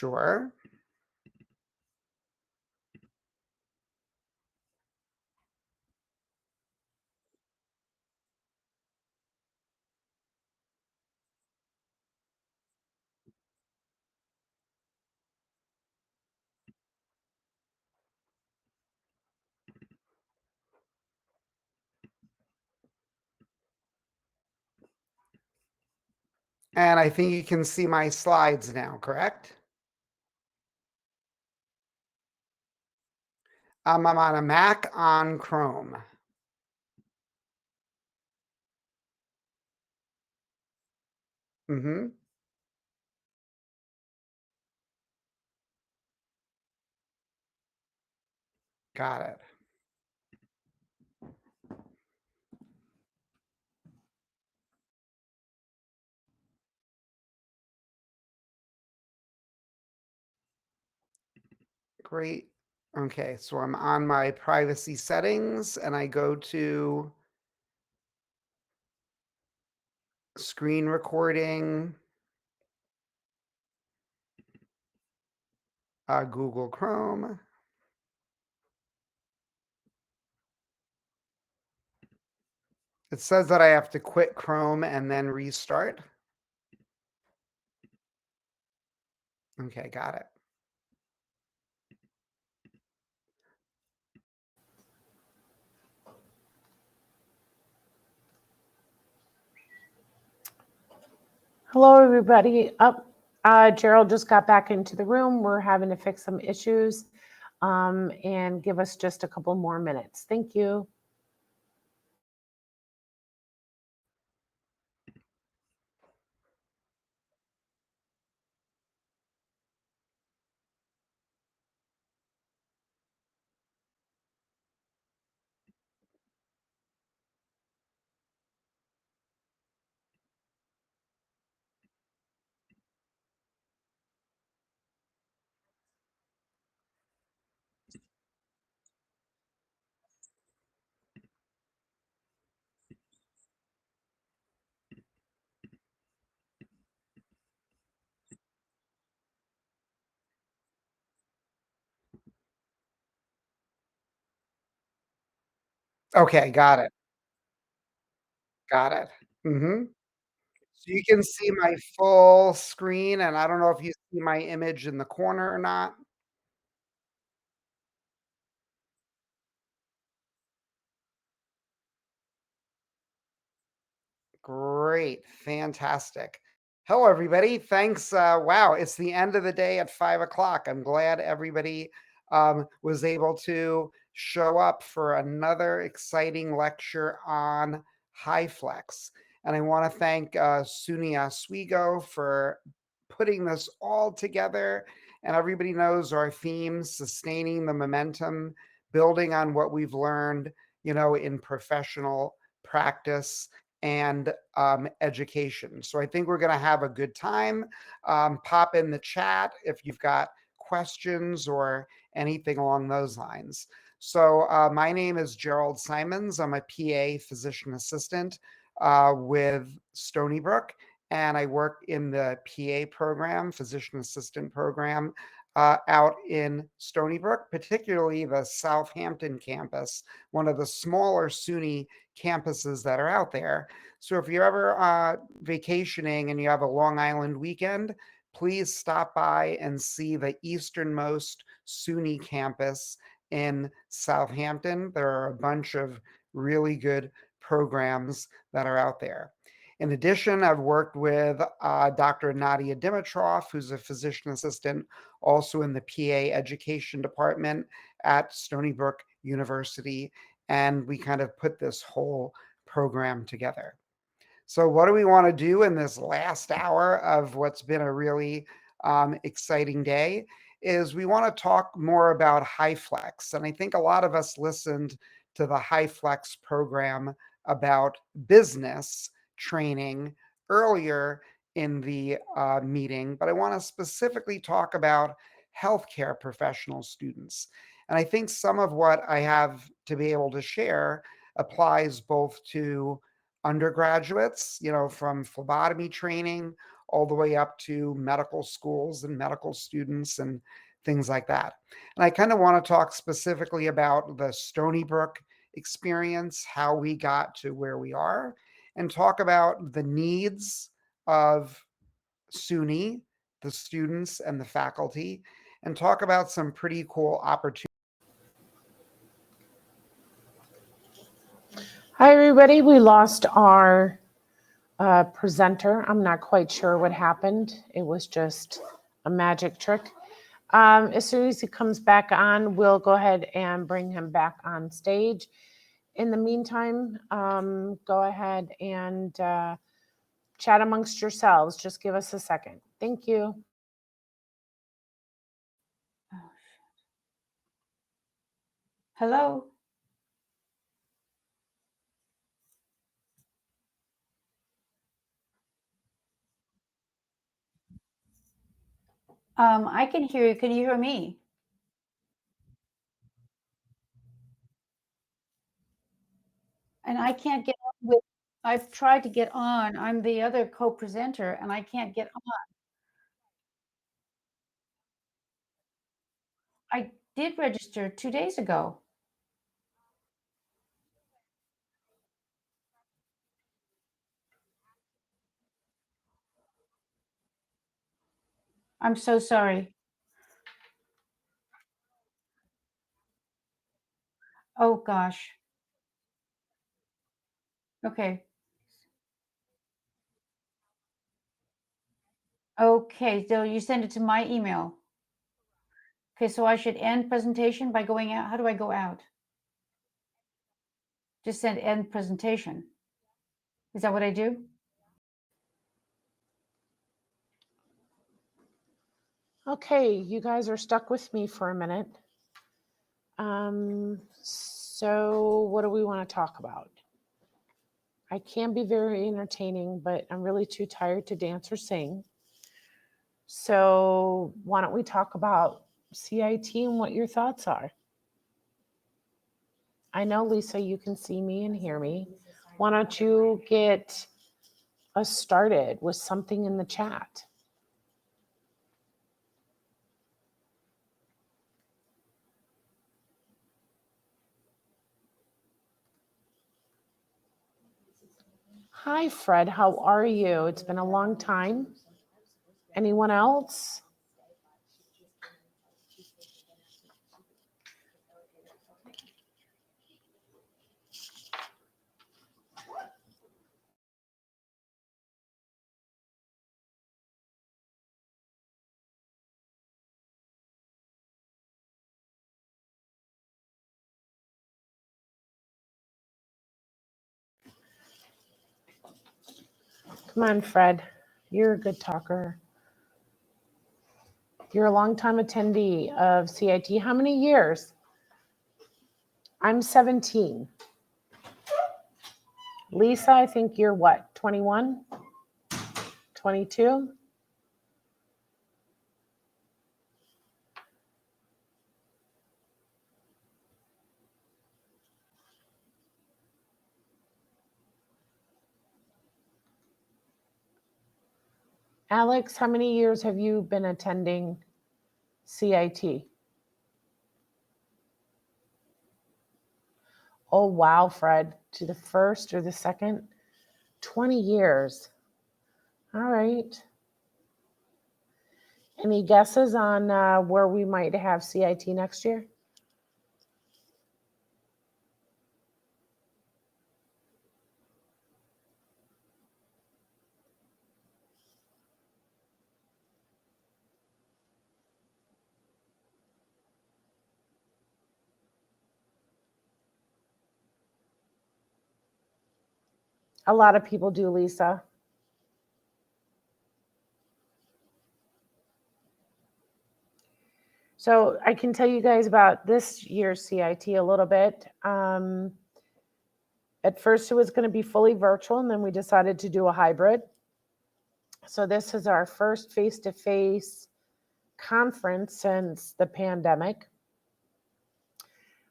Sure. And I think you can see my slides now, correct? I'm on a Mac on Chrome. Hmm. Got it. Great. Okay, so I'm on my privacy settings and I go to screen recording, Google Chrome. It says that I have to quit Chrome and then restart. Okay, got it. Hello, everybody. Gerald just got back into the room. We're having to fix some issues and give us just a couple more minutes. Thank you. Okay, got it. Got it. Hmm. So you can see my full screen, and I don't know if you see my image in the corner or not. Great. Fantastic. Hello, everybody. Thanks. Wow, it's the end of the day at 5 o'clock. I'm glad everybody was able to show up for another exciting lecture on Hyflex. And I want to thank Suni Oswego for putting this all together. And everybody knows our theme, sustaining the momentum, building on what we've learned, in professional practice and education. So I think we're going to have a good time. Pop in the chat if you've got questions or anything along those lines. So my name is Gerald Simons. I'm a PA physician assistant with Stony Brook, and I work in the PA program, physician assistant program, out in Stony Brook, particularly the Southampton campus, one of the smaller SUNY campuses that are out there. So if you're ever vacationing and you have a Long Island weekend, please stop by and see the easternmost SUNY campus in Southampton. There are a bunch of really good programs that are out there. In addition, I've worked with Dr. Nadia Dimitrov, who's a physician assistant also in the PA education department at Stony Brook University. And we kind of put this whole program together. So, what do we want to do in this last hour of what's been a really exciting day? Is we want to talk more about Hyflex. And I think a lot of us listened to the Hyflex program about business training earlier in the meeting, but I want to specifically talk about healthcare professional students. And I think some of what I have to be able to share applies both to undergraduates, from phlebotomy training, all the way up to medical schools and medical students and things like that. And I kind of want to talk specifically about the Stony Brook experience, how we got to where we are, and talk about the needs of SUNY, the students, and the faculty, and talk about some pretty cool opportunities. Hi, everybody. We lost our presenter. I'm not quite sure what happened. It was just a magic trick. As soon as he comes back on, we'll go ahead and bring him back on stage. In the meantime, go ahead and chat amongst yourselves. Just give us a second. Thank you. Hello. I can hear you. Can you hear me? And I can't get on with, I've tried to get on. I'm the other co-presenter and I can't get on. I did register 2 days ago. I'm so sorry. Oh gosh. Okay. Okay, so you send it to my email. Okay, so I should end presentation by going out. How do I go out? Just send end presentation. Is that what I do? Okay, you guys are stuck with me for a minute. So what do we want to talk about? I can be very entertaining, but I'm really too tired to dance or sing. So why don't we talk about CIT and what your thoughts are? I know, Lisa, you can see me and hear me. Why don't you get us started with something in the chat? Hi, Fred. How are you? It's been a long time. Anyone else? Come on, Fred. You're a good talker. You're a longtime attendee of CIT. How many years? I'm 17. Lisa, I think you're what, 21? 22? Alex, how many years have you been attending CIT? Oh, wow, Fred. To the first or the second? 20 years. All right. Any guesses on where we might have CIT next year? A lot of people do, Lisa. So I can tell you guys about this year's CIT a little bit. At first, it was going to be fully virtual, and then we decided to do a hybrid. So this is our first face-to-face conference since the pandemic.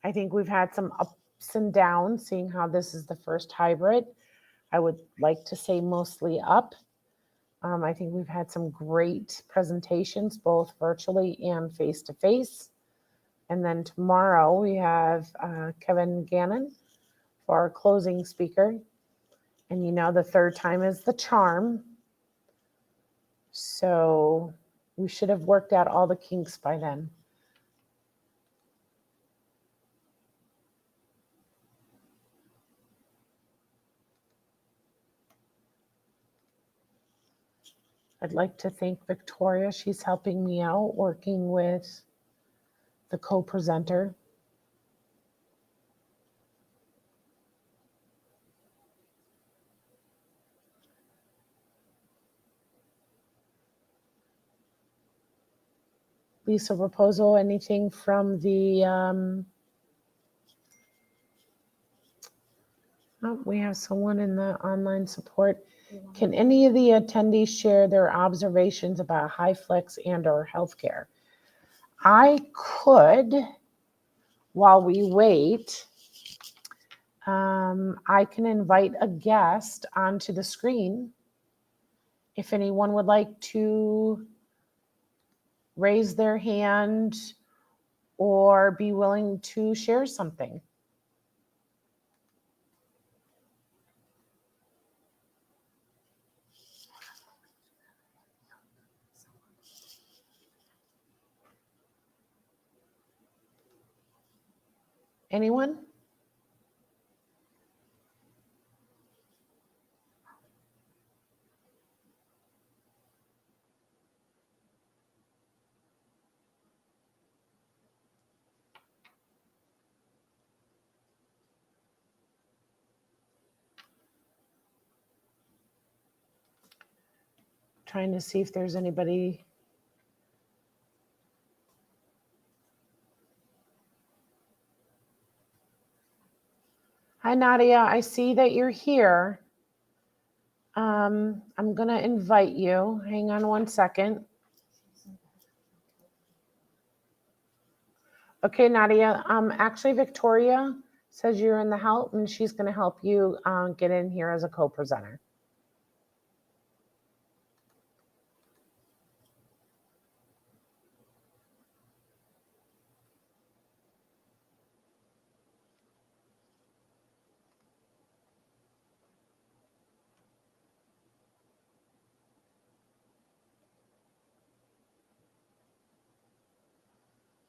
I think we've had some ups and downs, seeing how this is the first hybrid. I would like to say mostly up. I think we've had some great presentations, both virtually and face-to-face. And then tomorrow we have Kevin Gannon for our closing speaker. And you know, the third time is the charm. So we should have worked out all the kinks by then. I'd like to thank Victoria. She's helping me out, working with the co-presenter. Lisa Raposo, anything from the, oh, we have someone in the online support. Can any of the attendees share their observations about Hyflex and or healthcare? I could, while we wait, I can invite a guest onto the screen if anyone would like to raise their hand or be willing to share something. Anyone? Trying to see if there's anybody. Hi, Nadia. I see that you're here. I'm going to invite you. Hang on one second. Okay, Nadia. Actually, Victoria says you're in the help, and she's going to help you get in here as a co-presenter.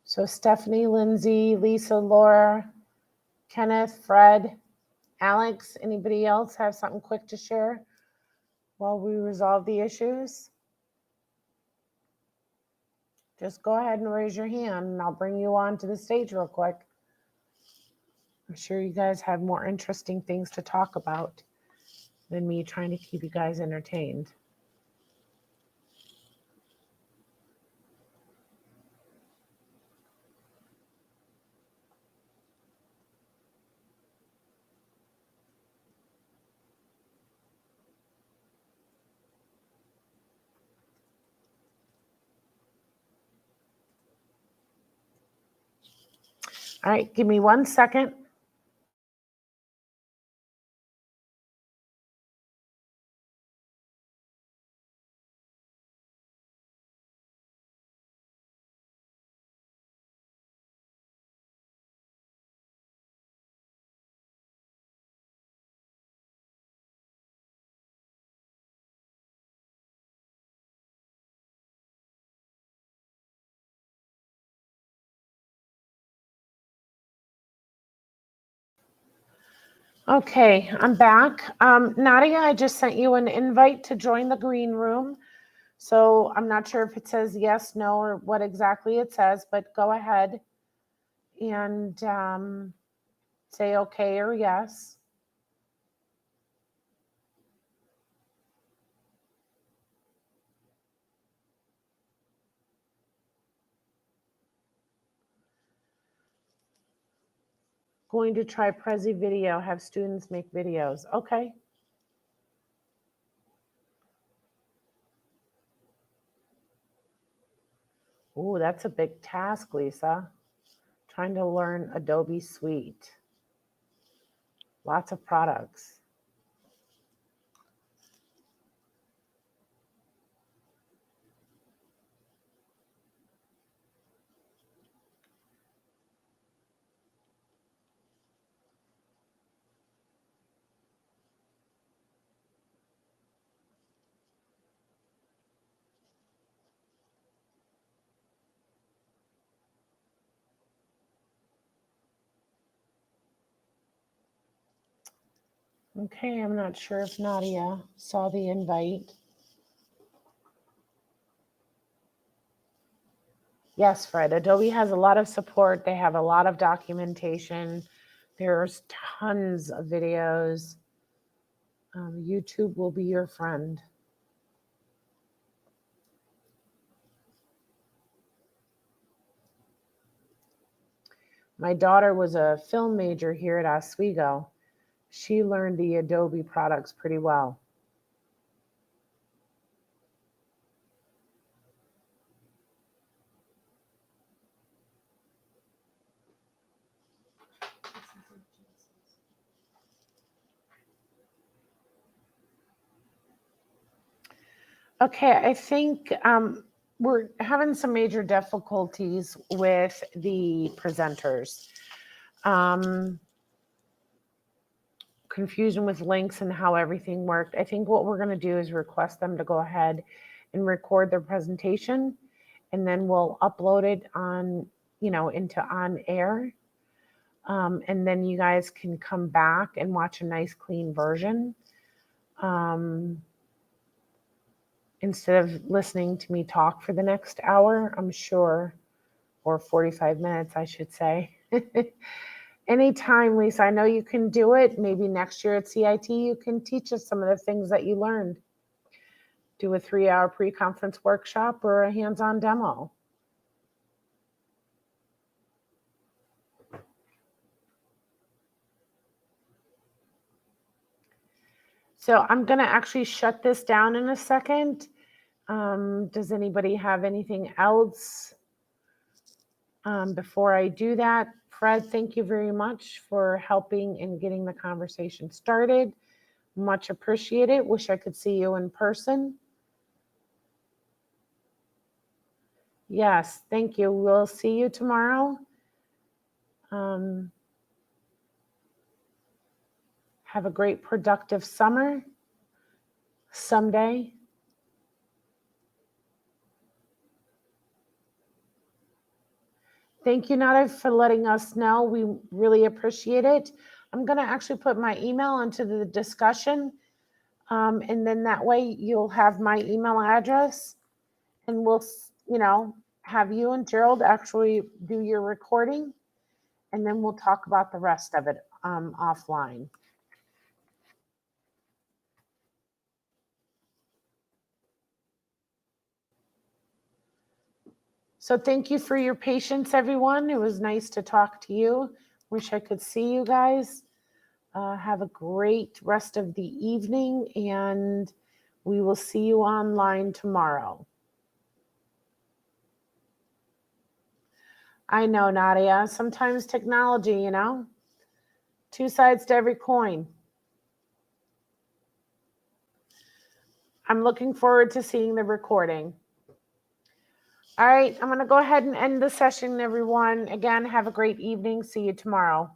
So Stephanie, Lindsay, Lisa, Laura, Kenneth, Fred, Alex, anybody else have something quick to share while we resolve the issues? Just go ahead and raise your hand and I'll bring you on to the stage real quick. I'm sure you guys have more interesting things to talk about than me trying to keep you guys entertained. All right, give me 1 second. Okay, I'm back. Nadia, I just sent you an invite to join the green room. So I'm not sure if it says yes, no, or what exactly it says, but go ahead and say okay or yes. Going to try Prezi Video, have students make videos. Okay. Ooh, that's a big task, Lisa. Trying to learn Adobe Suite. Lots of products. Okay, I'm not sure if Nadia saw the invite. Yes, Fred, Adobe has a lot of support. They have a lot of documentation. There's tons of videos. YouTube will be your friend. My daughter was a film major here at Oswego. She learned the Adobe products pretty well. Okay, I think we're having some major difficulties with the presenters. Confusion with links and how everything worked. I think what we're going to do is request them to go ahead and record their presentation, and then we'll upload it on, into on air. And then you guys can come back and watch a nice clean version. Instead of listening to me talk for the next hour, I'm sure, or 45 minutes, I should say. Anytime, Lisa, I know you can do it. Maybe next year at CIT, you can teach us some of the things that you learned. Do a 3-hour pre-conference workshop or a hands-on demo. So I'm going to actually shut this down in a second. Does anybody have anything else before I do that? Fred, thank you very much for helping and getting the conversation started. Much appreciated. Wish I could see you in person. Yes, thank you. We'll see you tomorrow. Have a great, productive summer someday. Thank you, Nada, for letting us know. We really appreciate it. I'm going to actually put my email into the discussion. And then that way you'll have my email address, and we'll, have you and Gerald actually do your recording, and then we'll talk about the rest of it offline. So thank you for your patience, everyone. It was nice to talk to you. Wish I could see you guys. Have a great rest of the evening, and we will see you online tomorrow. I know, Nadia. Sometimes technology, two sides to every coin. I'm looking forward to seeing the recording. All right, I'm going to go ahead and end the session, everyone. Again, have a great evening. See you tomorrow.